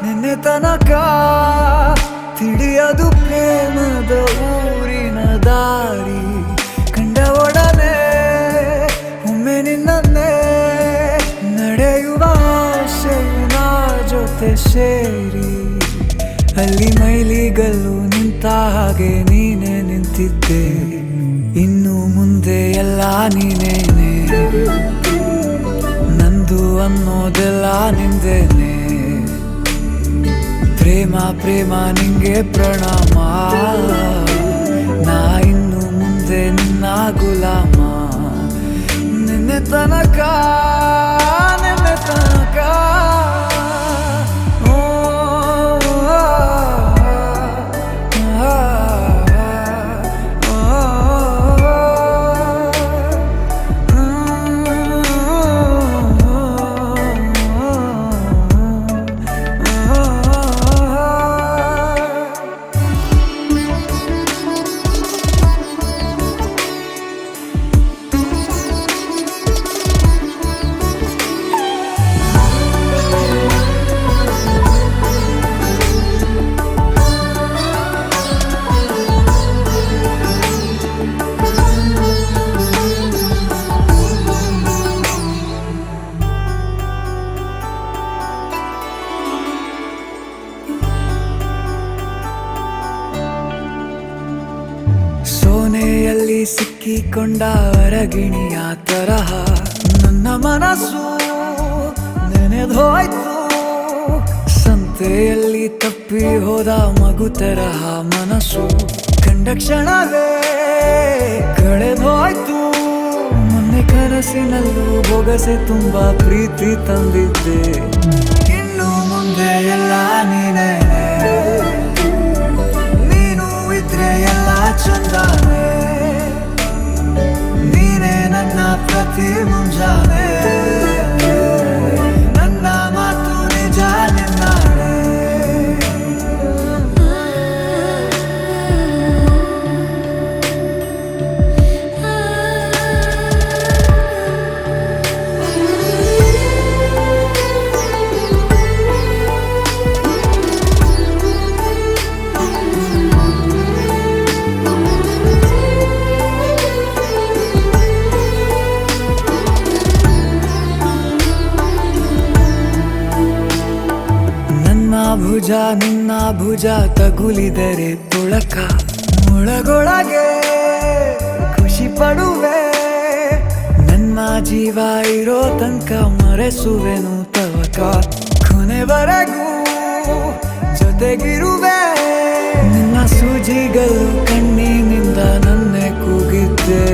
ನಿನ್ನೆ ತನಕ ತಿಳಿಯದು ಪ್ರೇಮದ ಊರಿನ ದಾರಿ. ಕಂಡ ಒಡನೆ ಒಮ್ಮೆ ನಿನ್ನೇ ನಡೆಯುವ ಆಸೆಯು ನಾ ಜೊತೆ ಸೇರಿ. ಅಲ್ಲಿ ಮೈಲಿಗಲ್ಲು ನಿಂತ ಹಾಗೆ ನೀನೆ ನಿಂತಿದ್ದೆ. ಇನ್ನು ಮುಂದೆ ಎಲ್ಲ ನೀನೇನೆ, ನಂದು ಅನ್ನೋದೆಲ್ಲ ನಿಂದೇನೆ. ಪ್ರೇಮ ಪ್ರೇಮ ನಿಂಗೆ ಪ್ರಣಾಮ, ನಾ ಇನ್ನು ಮುಂದೆ ನಿನ್ನ ಗುಲಾಮ. ನಿನ್ನೆ ತನಕ ಸೋನೆಯಲ್ಲಿ ಸಿಕ್ಕಿಕೊಂಡ ಅರಗಿಣಿಯ ತರಹ ನನ್ನ ಮನಸ್ಸು ನೆನೆದೋಯ್ತು. ಸಂತೆಯಲ್ಲಿ ತಪ್ಪಿ ಹೋದ ಮಗು ತರಹ ಮನಸ್ಸು ಕಂಡ ಕ್ಷಣವೇ ಕಳೆದೋಯ್ತು. ಮೊನ್ನೆ ಕನಸಿನಲ್ಲೂ ಬೊಗಸೆ ತುಂಬಾ ಪ್ರೀತಿ ತಂದಿದ್ದೆ. ಇನ್ನು ಮುಂದೆ ಎಲ್ಲ ನೀನೇ, ಎಲ್ಲ ಚಂದಾನೆ. ನೀನೇ ನನ್ನ ಪ್ರತಿ ಮುಂಜಾನೆ, ನನ್ನ ಮಾತು ನಿಜ ನಿನ್ನಾಡೆ. ಭುಜ ನಿನ್ನ ಭುಜ ತಗುಲಿದರೆ ತುಳಕ, ಮುಳಗೊಳಗೆ ಖುಷಿ ಪಡುವೆ. ನನ್ನ ಜೀವ ಇರೋ ತನಕ ಮರೆಸುವೆನು ತವಕ. ಕೊನೆವರೆಗೂ ಜೊತೆಗಿರುವೆ. ನಿನ್ನ ಸೂಜಿಗಳು ಕಣ್ಣಿನಿಂದ ನನ್ನೆ ಕೂಗಿದ್ದೆ.